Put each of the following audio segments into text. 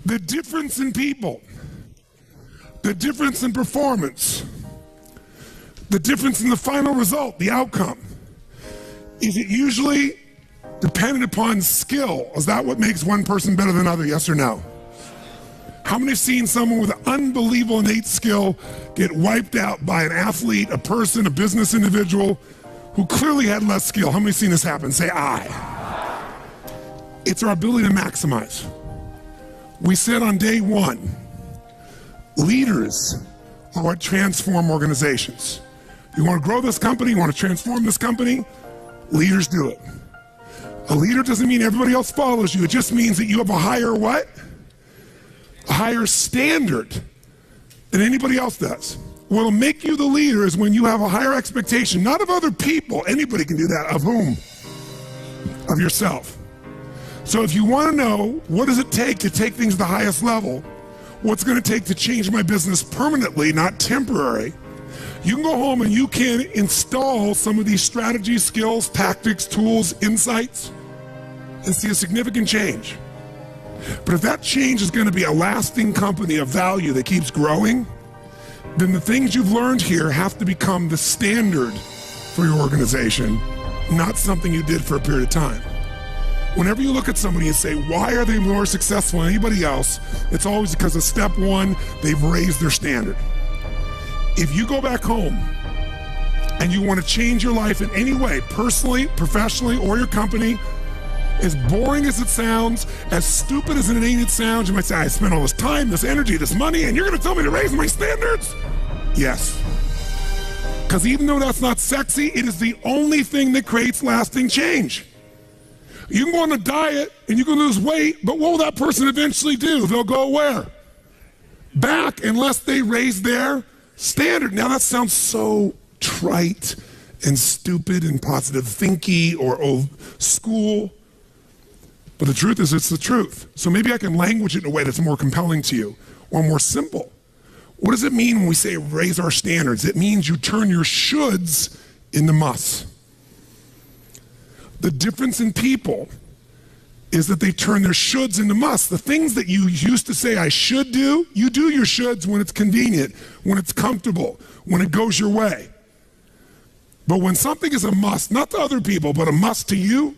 The difference in people, the difference in performance, the difference in the final result, the outcome, is it usually dependent upon skill? Is that what makes one person better than another, yes or no? How many have seen someone with an unbelievable innate skill get wiped out by an athlete, a person, a business individual who clearly had less skill? How many have seen this happen? Say aye. It's our ability to maximize. We said on day one, leaders are what transform organizations. You want to grow this company, you want to transform this company, leaders do it. A leader doesn't mean everybody else follows you. It just means that you have a higher what? A higher standard than anybody else does. What'll make you the leader is when you have a higher expectation, not of other people, anybody can do that, of whom? Of yourself. So if you want to know what does it take to take things to the highest level, what's going to take to change my business permanently, not temporary, you can go home and you can install some of these strategies, skills, tactics, tools, insights, and see a significant change. But if that change is going to be a lasting company of value that keeps growing, then the things you've learned here have to become the standard for your organization, not something you did for a period of time. Whenever you look at somebody and say, why are they more successful than anybody else? It's always because of step one, they've raised their standard. If you go back home and you want to change your life in any way, personally, professionally, or your company, as boring as it sounds, as stupid as it sounds, you might say, I spent all this time, this energy, this money, and you're going to tell me to raise my standards? Yes. Because even though that's not sexy, it is the only thing that creates lasting change. You can go on a diet and you can lose weight, but what will that person eventually do? They'll go where? Back, unless they raise their standard. Now that sounds so trite and stupid and positive thinky or old school, but the truth is it's the truth. So maybe I can language it in a way that's more compelling to you or more simple. What does it mean when we say raise our standards? It means you turn your shoulds into musts. The difference in people is that they turn their shoulds into musts. The things that you used to say I should do, you do your shoulds when it's convenient, when it's comfortable, when it goes your way. But when something is a must, not to other people, but a must to you,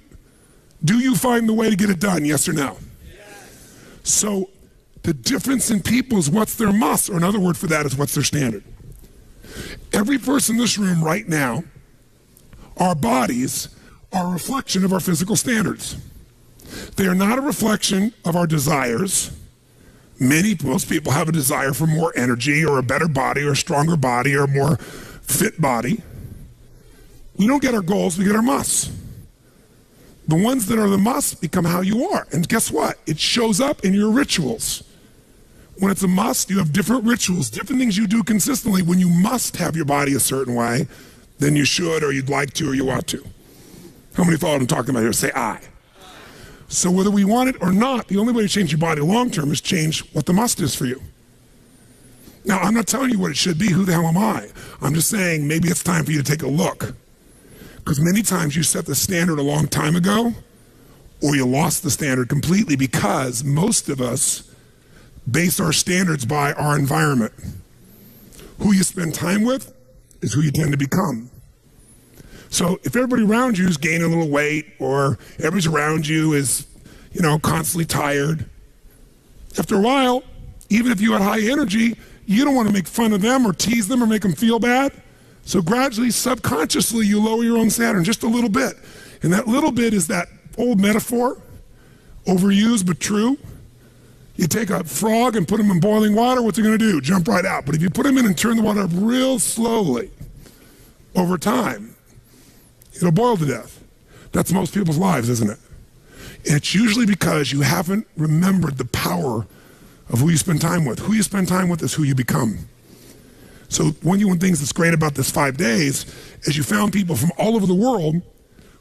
do you find the way to get it done, yes or no? Yes. So the difference in people is what's their must, or another word for that is what's their standard. Every person in this room right now, our bodies are a reflection of our physical standards. They are not a reflection of our desires. Most people have a desire for more energy or a better body or a stronger body or a more fit body. We don't get our goals, we get our musts. The ones that are the musts become how you are. And guess what? It shows up in your rituals. When it's a must, you have different rituals, different things you do consistently when you must have your body a certain way than you should or you'd like to or you ought to. How many follow what I'm talking about here? Say aye. So whether we want it or not, the only way to change your body long term is change what the must is for you. Now, I'm not telling you what it should be. Who the hell am I? I'm just saying maybe it's time for you to take a look. Because many times you set the standard a long time ago, or you lost the standard completely because most of us base our standards by our environment. Who you spend time with is who you tend to become. So if everybody around you is gaining a little weight, or everybody around you is, constantly tired, after a while, even if you had high energy, you don't want to make fun of them or tease them or make them feel bad. So gradually, subconsciously, you lower your own standard just a little bit. And that little bit is that old metaphor, overused but true. You take a frog and put him in boiling water, what's he going to do? Jump right out. But if you put him in and turn the water up real slowly, over time, it'll boil to death. That's most people's lives, isn't it? And it's usually because you haven't remembered the power of who you spend time with. Who you spend time with is who you become. So one of the things that's great about this 5 days is you found people from all over the world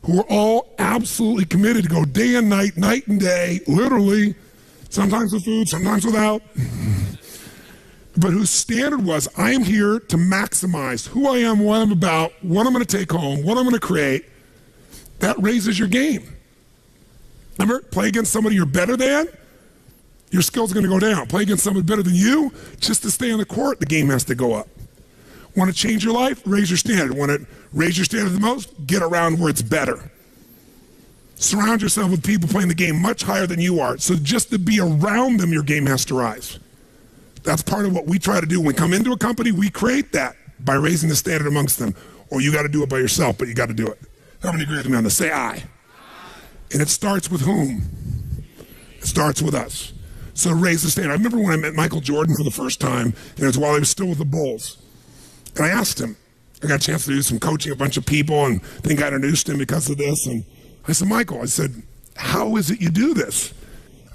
who are all absolutely committed to go day and night, night and day, literally, sometimes with food, sometimes without, but whose standard was, I am here to maximize who I am, what I'm about, what I'm going to take home, what I'm going to create. That raises your game. Remember, play against somebody you're better than, your skills are going to go down. Play against someone better than you, just to stay on the court, the game has to go up. Want to change your life? Raise your standard. Want to raise your standard the most? Get around where it's better. Surround yourself with people playing the game much higher than you are. So just to be around them, your game has to rise. That's part of what we try to do. When we come into a company, we create that by raising the standard amongst them. Or you got to do it by yourself, but you got to do it. How many agree with me on this? Say I. And it starts with whom? It starts with us. So raise the standard. I remember when I met Michael Jordan for the first time, and it was while he was still with the Bulls. And I asked him, I got a chance to do some coaching, a bunch of people, and I think I introduced him because of this. And I said, Michael, I said, how is it you do this?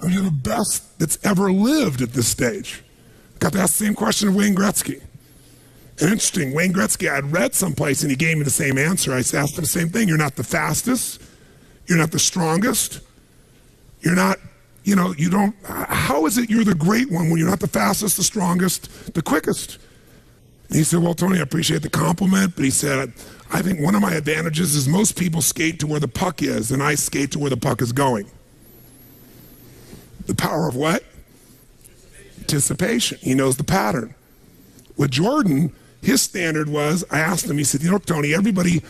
I mean, you're the best that's ever lived at this stage. Got to ask the same question of Wayne Gretzky. And interesting, Wayne Gretzky, I'd read someplace and he gave me the same answer. I asked him the same thing. You're not the fastest. You're not the strongest. You're not, you don't, how is it you're the great one when you're not the fastest, the strongest, the quickest? And he said, well, Tony, I appreciate the compliment, but he said, I think one of my advantages is most people skate to where the puck is, and I skate to where the puck is going. The power of what? Anticipation. He knows the pattern. With Jordan, his standard was, I asked him, he said, Tony, everybody,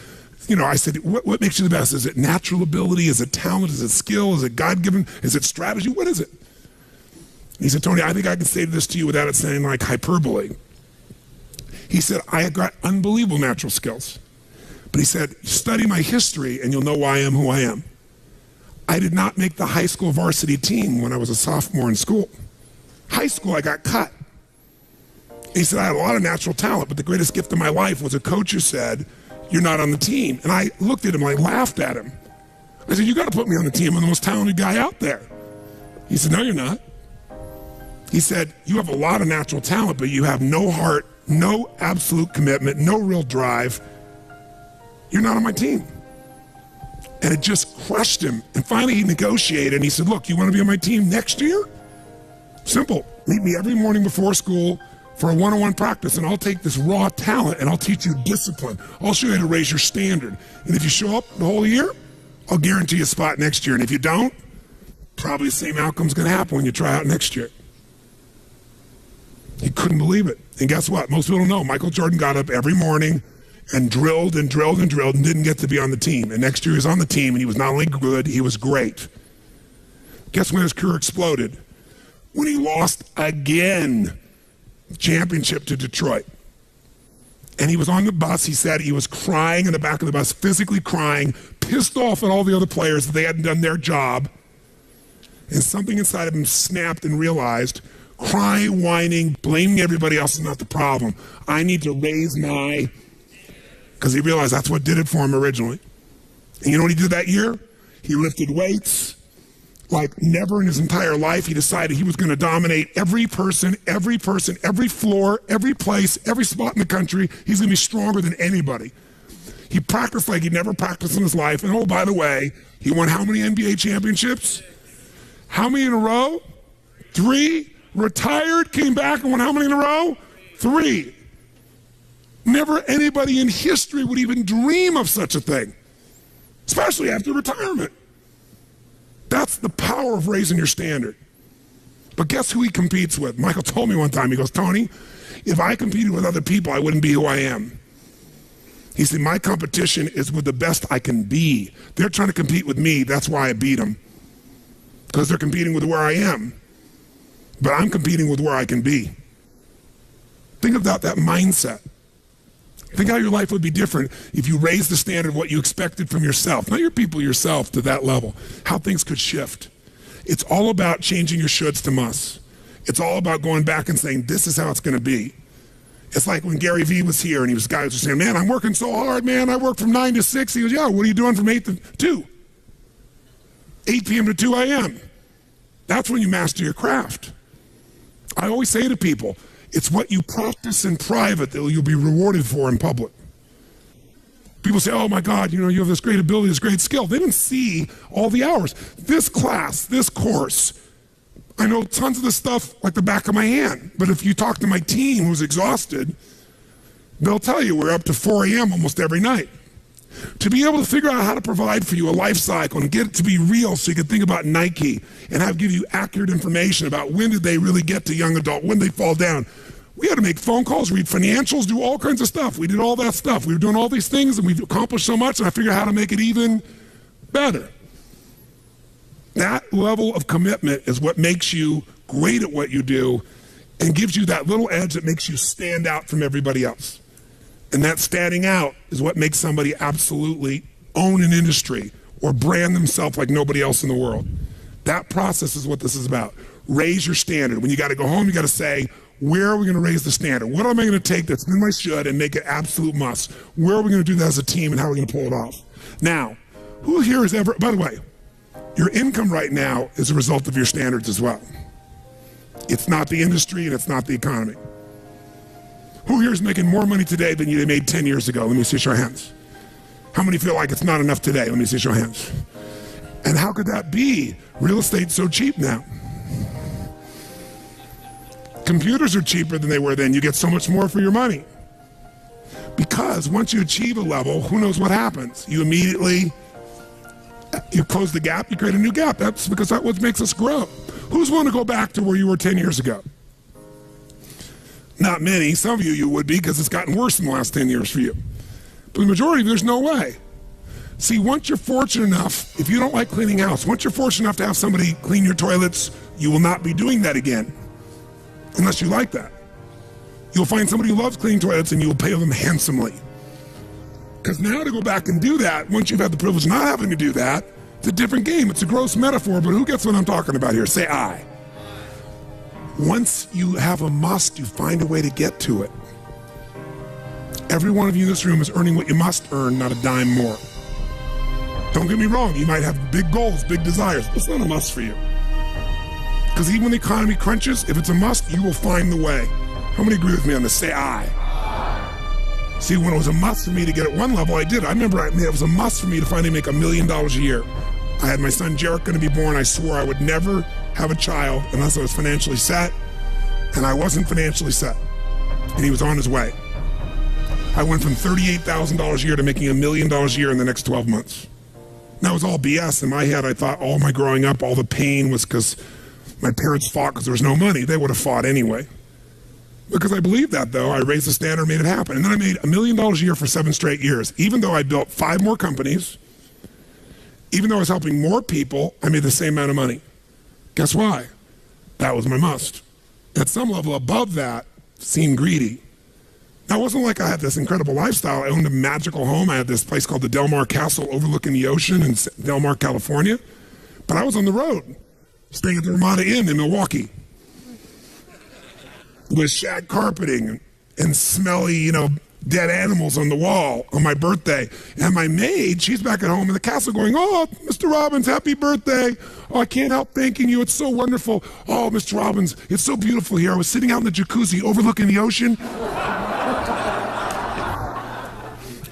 I said, what makes you the best? Is it natural ability? Is it talent? Is it skill? Is it God-given? Is it strategy? What is it? He said, Tony, I think I can say this to you without it sounding like hyperbole. He said, I have got unbelievable natural skills. But he said, study my history and you'll know why I am who I am. I did not make the high school varsity team when I was a sophomore in school. High school, I got cut. He said, I had a lot of natural talent, but the greatest gift of my life was a coach who said, you're not on the team. And I looked at him, I laughed at him. I said, you got to put me on the team. I'm the most talented guy out there. He said, no, you're not. He said, you have a lot of natural talent, but you have no heart, no absolute commitment, no real drive. You're not on my team. And it just crushed him. And finally he negotiated and he said, look, you want to be on my team next year? Simple. Meet me every morning before school for a one-on-one practice and I'll take this raw talent and I'll teach you discipline. I'll show you how to raise your standard. And if you show up the whole year, I'll guarantee you a spot next year. And if you don't, probably the same outcome's going to happen when you try out next year. He couldn't believe it. And guess what? Most people don't know. Michael Jordan got up every morning and drilled and drilled and drilled and didn't get to be on the team. And next year he was on the team and he was not only good, he was great. Guess when his career exploded? When he lost again the championship to Detroit. And he was on the bus, he said he was crying in the back of the bus, physically crying, pissed off at all the other players that they hadn't done their job. And something inside of him snapped and realized, crying, whining, blaming everybody else is not the problem. I need to raise my, because he realized that's what did it for him originally. And you know what he did that year? He lifted weights like never in his entire life. He decided he was going to dominate every person, every floor, every place, every spot in the country. He's going to be stronger than anybody. He practiced like he'd never practiced in his life. And oh, by the way, he won how many NBA championships? How many in a row? 3. Retired, came back and won how many in a row? 3. Never anybody in history would even dream of such a thing, especially after retirement. That's the power of raising your standard. But guess who he competes with? Michael told me one time, he goes, Tony, if I competed with other people, I wouldn't be who I am. He said, my competition is with the best I can be. They're trying to compete with me, that's why I beat them. Because they're competing with where I am. But I'm competing with where I can be. Think about that mindset. Think how your life would be different if you raised the standard of what you expected from yourself, not your people, yourself, to that level, how things could shift. It's all about changing your shoulds to musts. It's all about going back and saying, this is how it's going to be. It's like when Gary Vee was here and guys were saying, man, I'm working so hard, man. I work from 9 to 6. He goes, yeah, what are you doing from 8 to 2? 8 p.m. to 2 a.m. That's when you master your craft. I always say to people, it's what you practice in private that you'll be rewarded for in public. People say, oh my God, you have this great ability, this great skill. They didn't see all the hours. This class, this course, I know tons of this stuff like the back of my hand. But if you talk to my team who's exhausted, they'll tell you we're up to 4 a.m. almost every night. To be able to figure out how to provide for you a life cycle and get it to be real so you can think about Nike and give you accurate information about when did they really get to young adult, when they fall down. We had to make phone calls, read financials, do all kinds of stuff. We did all that stuff. We were doing all these things and we've accomplished so much, and I figured out how to make it even better. That level of commitment is what makes you great at what you do and gives you that little edge that makes you stand out from everybody else. And that standing out is what makes somebody absolutely own an industry or brand themselves like nobody else in the world. That process is what this is about. Raise your standard. When you got to go home, you got to say, where are we going to raise the standard? What am I going to take that's been my should and make it absolute must? Where are we going to do that as a team and how are we going to pull it off? Now, who here has ever, by the way, your income right now is a result of your standards as well. It's not the industry and it's not the economy. Who here is making more money today than you made 10 years ago? Let me see, show of hands. How many feel like it's not enough today? Let me see, show of hands. And how could that be? Real estate's so cheap now. Computers are cheaper than they were then. You get so much more for your money. Because once you achieve a level, who knows what happens? You immediately, you close the gap, you create a new gap. That's because that's what makes us grow. Who's want to go back to where you were 10 years ago? Not many. Some of you would be because it's gotten worse in the last 10 years for you. But the majority of you, there's no way. See, once you're fortunate enough, if you don't like cleaning house, once you're fortunate enough to have somebody clean your toilets, you will not be doing that again. Unless you like that. You'll find somebody who loves cleaning toilets and you'll pay them handsomely. Because now to go back and do that, once you've had the privilege of not having to do that, it's a different game. It's a gross metaphor, but who gets what I'm talking about here? Say I. Once you have a must, you find a way to get to it. Every one of you in this room is earning what you must earn, not a dime more. Don't get me wrong, you might have big goals, big desires. It's not a must for you. Because even when the economy crunches, if it's a must, you will find the way. How many agree with me on this? Say I. See, when it was a must for me to get at one level, I did. I remember it was a must for me to finally make $1 million a year. I had my son Jarek going to be born. I swore I would never have a child unless I was financially set, and I wasn't financially set, and he was on his way. I went from $38,000 a year to making $1 million a year in the next 12 months. That was all BS. In my head, I thought all my growing up, all the pain was because my parents fought because there was no money. They would have fought anyway. Because I believed that, though, I raised the standard, made it happen. And then I made $1 million a year for 7 straight years. Even though I built 5 more companies, even though I was helping more people, I made the same amount of money. Guess why? That was my must. At some level above that, seemed greedy. Now, it wasn't like I had this incredible lifestyle. I owned a magical home. I had this place called the Del Mar Castle overlooking the ocean in Del Mar, California. But I was on the road, staying at the Ramada Inn in Milwaukee with shag carpeting and smelly, dead animals on the wall on my birthday. And my maid, she's back at home in the castle going, "Oh, Mr. Robbins, happy birthday. Oh, I can't help thanking you. It's so wonderful. Oh, Mr. Robbins, it's so beautiful here. I was sitting out in the jacuzzi overlooking the ocean.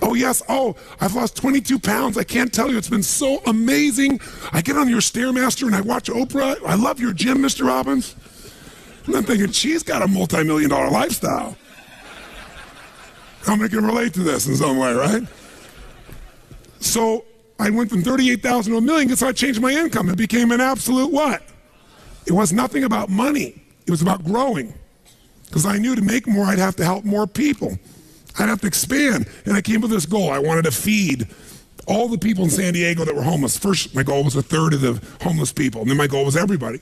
Oh, yes. Oh, I've lost 22 pounds. I can't tell you. It's been so amazing. I get on your Stairmaster and I watch Oprah. I love your gym, Mr. Robbins." And I'm thinking, she's got a multi-million-dollar lifestyle. How many can relate to this in some way, right? So I went from 38,000 to $1 million, so I changed my income. It became an absolute what? It was nothing about money. It was about growing. Because I knew to make more, I'd have to help more people. I'd have to expand. And I came with this goal. I wanted to feed all the people in San Diego that were homeless. First, my goal was 1/3 of the homeless people. And then my goal was everybody.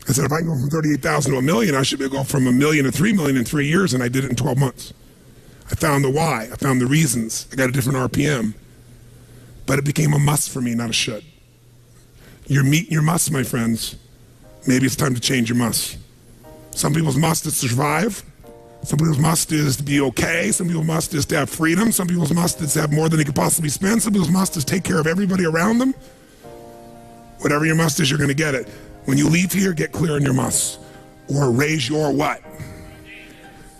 I said, if I can go from 38,000 to $1 million, I should be able to go from $1 million to $3 million in 3 years, and I did it in 12 months. I found the why. I found the reasons. I got a different RPM. But it became a must for me, not a should. You're meeting your must, my friends. Maybe it's time to change your must. Some people's must is to survive. Some people's must is to be okay. Some people's must is to have freedom. Some people's must is to have more than they could possibly spend. Some people's must is take care of everybody around them. Whatever your must is, you're going to get it. When you leave here, get clear on your must. Or raise your what?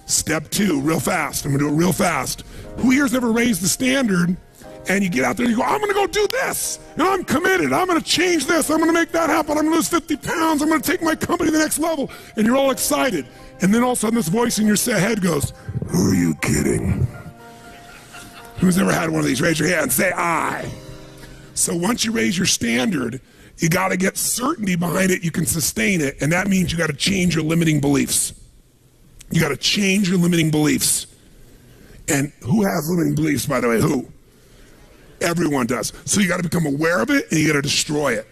Step 2, real fast. I'm going to do it real fast. Who here's ever raised the standard and you get out there and you go, I'm going to go do this. And I'm committed. I'm going to change this. I'm going to make that happen. I'm going to lose 50 pounds. I'm going to take my company to the next level. And you're all excited. And then all of a sudden this voice in your head goes, who are you kidding? Who's ever had one of these? Raise your hand and say I. So once you raise your standard, you got to get certainty behind it. You can sustain it. And that means you got to change your limiting beliefs. You got to change your limiting beliefs. And who has limiting beliefs, by the way? Who? Everyone does. So you got to become aware of it and you got to destroy it.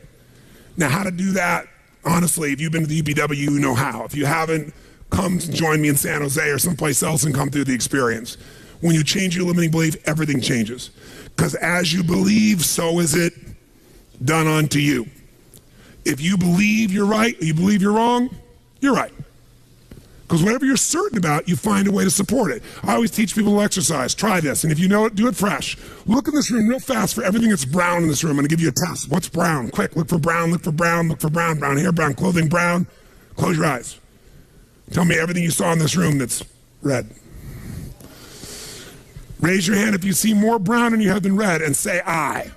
Now, how to do that? Honestly, if you've been to the UPW, you know how. If you haven't, come join me in San Jose or someplace else and come through the experience. When you change your limiting belief, everything changes. Because as you believe, so is it done unto you. If you believe you're right, or you believe you're wrong, you're right. Because whatever you're certain about, you find a way to support it. I always teach people to exercise. Try this. And if you know it, do it fresh. Look in this room real fast for everything that's brown in this room. I'm going to give you a test. What's brown? Quick, look for brown, look for brown, look for brown. Brown hair, brown clothing, brown. Close your eyes. Tell me everything you saw in this room that's red. Raise your hand if you see more brown in your head than red and say I.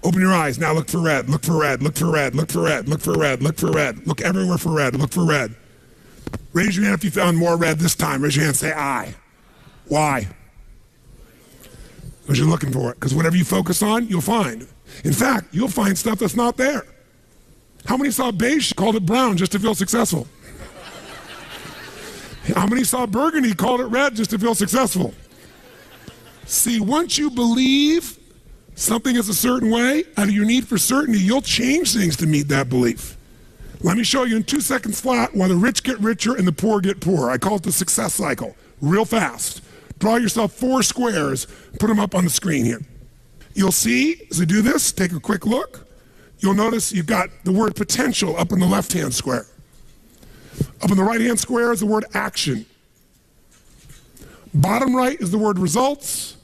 Open your eyes. Now look for red, look for red, look for red, look for red, look for red, look for red. Look everywhere for red, look for red. Raise your hand if you found more red this time. Raise your hand and say I. Why? Because you're looking for it. Because whatever you focus on, you'll find. In fact, you'll find stuff that's not there. How many saw beige, called it brown just to feel successful? How many saw burgundy, called it red just to feel successful? See, once you believe something is a certain way, out of your need for certainty, you'll change things to meet that belief. Let me show you in 2 seconds flat why the rich get richer and the poor get poorer. I call it the success cycle. Real fast. Draw yourself 4 squares, put them up on the screen here. You'll see, as I do this, take a quick look. You'll notice you've got the word potential up in the left-hand square. Up in the right-hand square is the word action. Bottom right is the word results.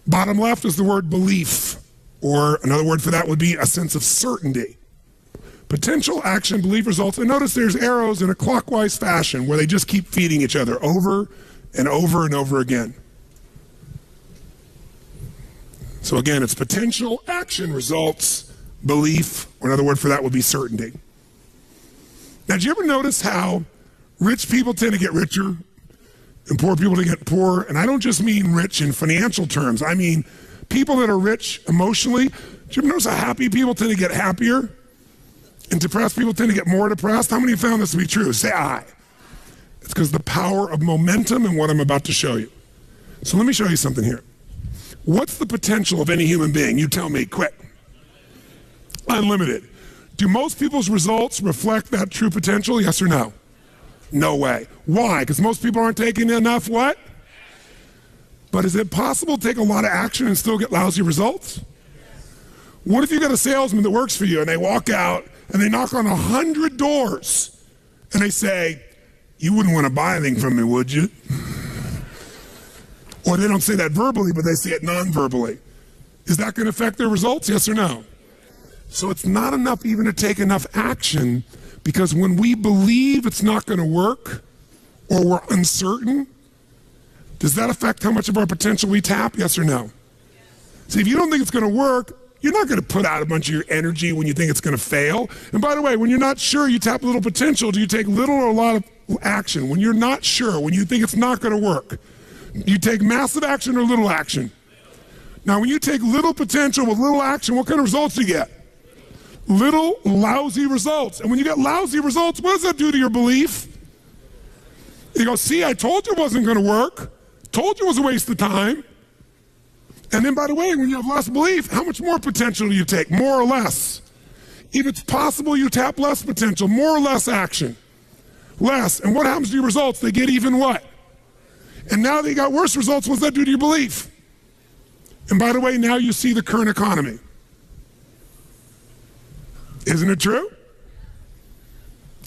Bottom left is the word belief, or another word for that would be a sense of certainty. Potential, action, belief, results. And notice there's arrows in a clockwise fashion where they just keep feeding each other over and over and over again. So again, it's potential, action, results, belief, or another word for that would be certainty. Now, did you ever notice how rich people tend to get richer and poor people to get poorer? And I don't just mean rich in financial terms. I mean people that are rich emotionally. Do you ever notice how happy people tend to get happier? And depressed people tend to get more depressed? How many have found this to be true? Say I. It's because the power of momentum and what I'm about to show you. So let me show you something here. What's the potential of any human being? You tell me, quick. Unlimited. Do most people's results reflect that true potential? Yes or no? No way. Why? Because most people aren't taking enough what? But is it possible to take a lot of action and still get lousy results? What if you got a salesman that works for you and they walk out and they knock on 100 doors and they say, you wouldn't want to buy anything from me, would you? Or they don't say that verbally, but they say it non-verbally. Is that going to affect their results? Yes or no? So it's not enough even to take enough action, because when we believe it's not going to work or we're uncertain, does that affect how much of our potential we tap? Yes or no? See, if you don't think it's going to work, you're not going to put out a bunch of your energy when you think it's going to fail. And by the way, when you're not sure, you tap little potential. Do you take little or a lot of action? When you're not sure, when you think it's not going to work, you take massive action or little action? Now, when you take little potential with little action, what kind of results do you get? Little lousy results. And when you get lousy results, what does that do to your belief? You go, see, I told you it wasn't going to work. Told you it was a waste of time. And then, by the way, when you have less belief, how much more potential do you take? More or less? If it's possible, you tap less potential, more or less action. Less. And what happens to your results? They get even what? And now they got worse results. What's that do to your belief? And by the way, now you see the current economy. Isn't it true?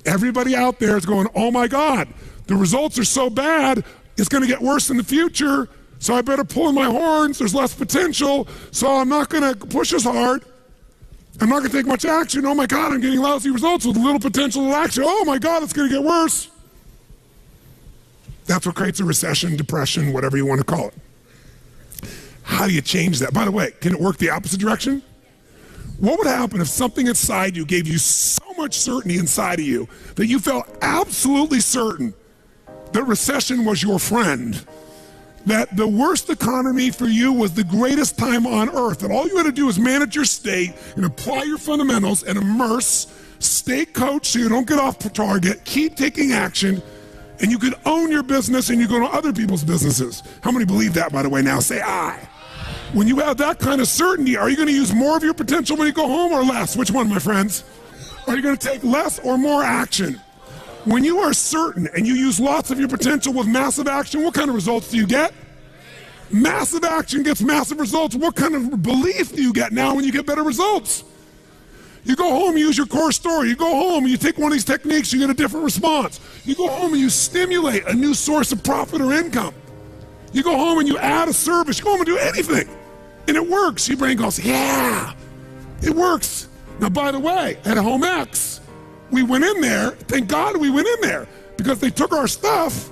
Everybody out there is going, oh my God, the results are so bad, it's going to get worse in the future, so I better pull in my horns, there's less potential, so I'm not going to push as hard. I'm not going to take much action. Oh my God, I'm getting lousy results with little potential action. Oh my God, it's going to get worse. That's what creates a recession, depression, whatever you want to call it. How do you change that? By the way, can it work the opposite direction? What would happen if something inside you gave you so much certainty inside of you that you felt absolutely certain that recession was your friend? that the worst economy for you was the greatest time on earth, that all you had to do is manage your state and apply your fundamentals and immerse, stay coached so you don't get off target, keep taking action, and you could own your business and you go to other people's businesses. How many believe that, by the way? Now say I. When you have that kind of certainty, are you going to use more of your potential when you go home or less? Which one, my friends? Are you going to take less or more action? When you are certain and you use lots of your potential with massive action, what kind of results do you get? Massive action gets massive results. What kind of belief do you get now when you get better results? You go home, you use your core story. You go home and you take one of these techniques, you get a different response. You go home and you stimulate a new source of profit or income. You go home and you add a service. You go home and do anything. And it works. Your brain goes, yeah, it works. Now, by the way, at Home X, we went in there, thank God we went in there, because they took our stuff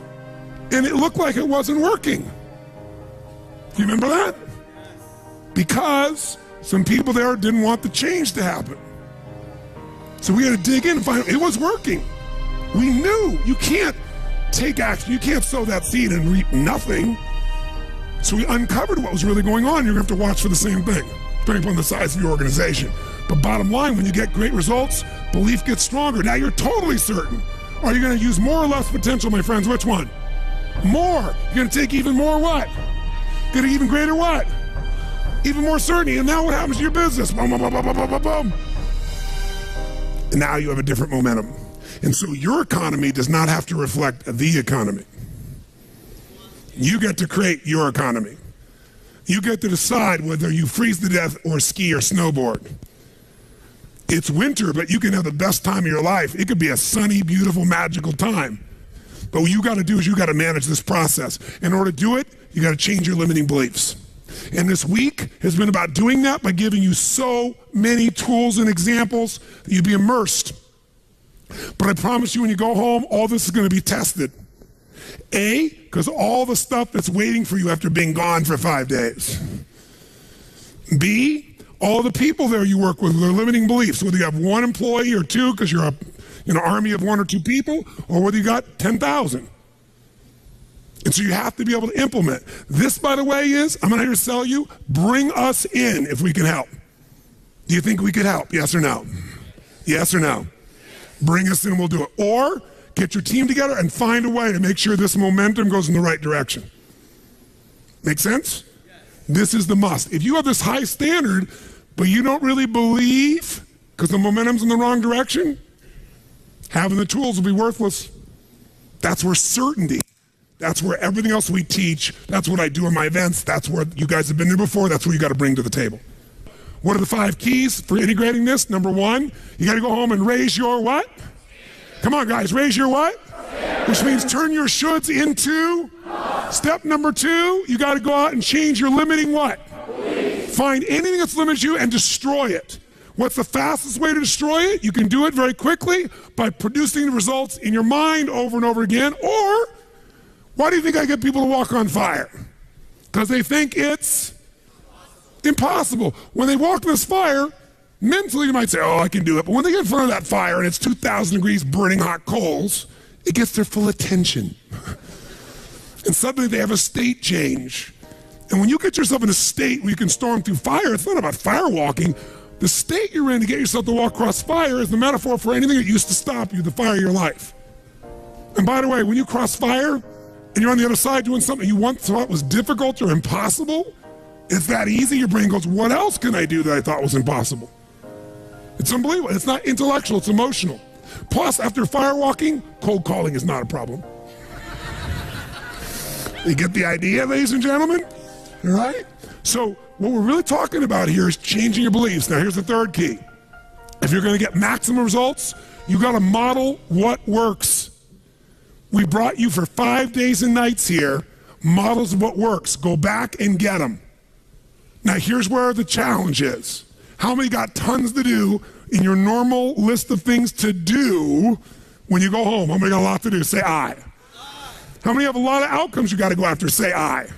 and it looked like it wasn't working. Do you remember that? Because some people there didn't want the change to happen. So we had to dig in and find it was working. We knew you can't take action, you can't sow that seed and reap nothing. So we uncovered what was really going on. You're gonna have to watch for the same thing, depending upon the size of your organization. But bottom line, when you get great results, belief gets stronger. Now you're totally certain. Are you gonna use more or less potential, my friends? Which one? More. You're gonna take even more what? Get an even greater what? Even more certainty. And now what happens to your business? Boom, boom, boom, boom, boom, boom, boom. And now you have a different momentum. And so your economy does not have to reflect the economy. You get to create your economy. You get to decide whether you freeze to death or ski or snowboard. It's winter, but you can have the best time of your life. It could be a sunny, beautiful, magical time. But what you got to do is you got to manage this process. In order to do it, you got to change your limiting beliefs. And this week has been about doing that by giving you so many tools and examples that you'd be immersed. But I promise you, when you go home, all this is going to be tested. A, because all the stuff that's waiting for you after being gone for 5 days. B, all the people there you work with, their limiting beliefs, whether you have one employee or two because you're an army of one or two people, or whether you got 10,000. And so you have to be able to implement. This, by the way, is, I'm not here to sell you, bring us in if we can help. Do you think we could help? Yes or no? Yes or no? Bring us in, we'll do it. Or get your team together and find a way to make sure this momentum goes in the right direction. Make sense? Yes. This is the must. If you have this high standard, but you don't really believe because the momentum's in the wrong direction, having the tools will be worthless. That's where certainty, that's where everything else we teach, that's what I do in my events, that's where you guys have been there before, that's what you got to bring to the table. What are the 5 keys for integrating this? Number 1, you got to go home and raise your what? Come on, guys, raise your what? Which means turn your shoulds into. Step number 2, you got to go out and change your limiting what? Find anything that's limited you and destroy it. What's the fastest way to destroy it? You can do it very quickly by producing the results in your mind over and over again. Or, why do you think I get people to walk on fire? Because they think it's impossible. When they walk in this fire, mentally you might say, oh, I can do it. But when they get in front of that fire and it's 2,000 degrees burning hot coals, it gets their full attention. And suddenly they have a state change. And when you get yourself in a state where you can storm through fire, it's not about fire walking. The state you're in to get yourself to walk across fire is the metaphor for anything that used to stop you, the fire of your life. And by the way, when you cross fire and you're on the other side doing something you once thought was difficult or impossible, it's that easy, your brain goes, what else can I do that I thought was impossible? It's unbelievable. It's not intellectual, it's emotional. Plus, after fire walking, cold calling is not a problem. You get the idea, ladies and gentlemen? All right? So what we're really talking about here is changing your beliefs. Now here's the 3rd key. If you're going to get maximum results, you got to model what works. We brought you for 5 days and nights here, models of what works. Go back and get them. Now here's where the challenge is. How many got tons to do in your normal list of things to do when you go home? How many got a lot to do? Say I. How many have a lot of outcomes you got to go after? Say I.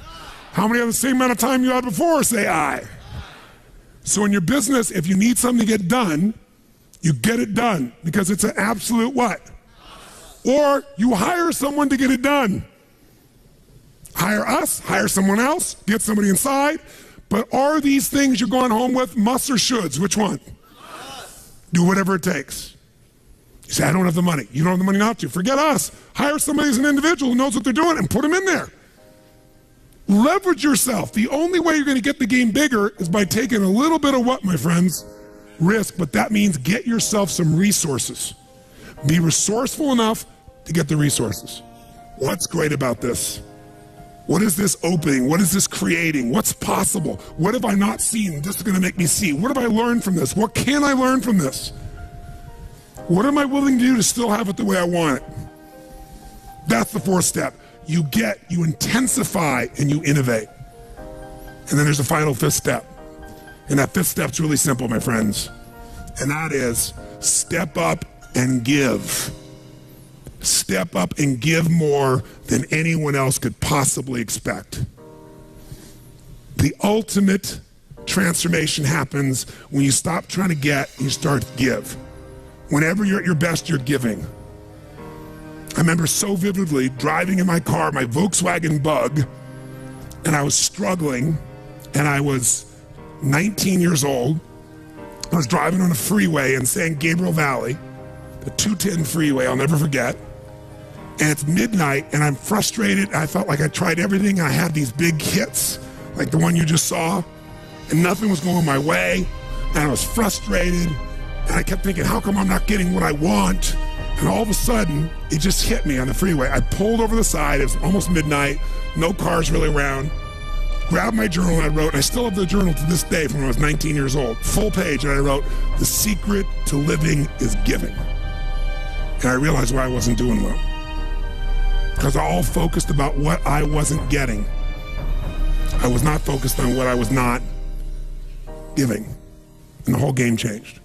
How many have the same amount of time you had before? Say I. So in your business, if you need something to get done, you get it done because it's an absolute what? Or you hire someone to get it done. Hire us, hire someone else, get somebody inside. But are these things you're going home with musts or shoulds? Which one? Do whatever it takes. You say, I don't have the money. You don't have the money not to. Forget us. Hire somebody as an individual who knows what they're doing and put them in there. Leverage yourself. The only way you're going to get the game bigger is by taking a little bit of what, my friends? Risk, but that means get yourself some resources. Be resourceful enough to get the resources. What's great about this? What is this opening? What is this creating? What's possible? What have I not seen? This is going to make me see. What have I learned from this? What can I learn from this? What am I willing to do to still have it the way I want it? That's the fourth step. You intensify, and you innovate. And then there's a final fifth step. And that fifth step's really simple, my friends. And that is step up and give. Step up and give more than anyone else could possibly expect. The ultimate transformation happens when you stop trying to get and you start to give. Whenever you're at your best, you're giving. I remember so vividly driving in my car, my Volkswagen Bug, and I was struggling, and I was 19 years old. I was driving on a freeway in San Gabriel Valley, the 210 freeway, I'll never forget. And it's midnight, and I'm frustrated. I felt like I tried everything. I had these big hits, like the one you just saw, and nothing was going my way, and I was frustrated. And I kept thinking, how come I'm not getting what I want? And all of a sudden, it just hit me on the freeway. I pulled over the side. It was almost midnight. No cars really around. Grabbed my journal and I wrote, and I still have the journal to this day from when I was 19 years old. Full page, and I wrote, the secret to living is giving. And I realized why I wasn't doing well. Because I all focused about what I wasn't getting. I was not focused on what I was not giving. And the whole game changed.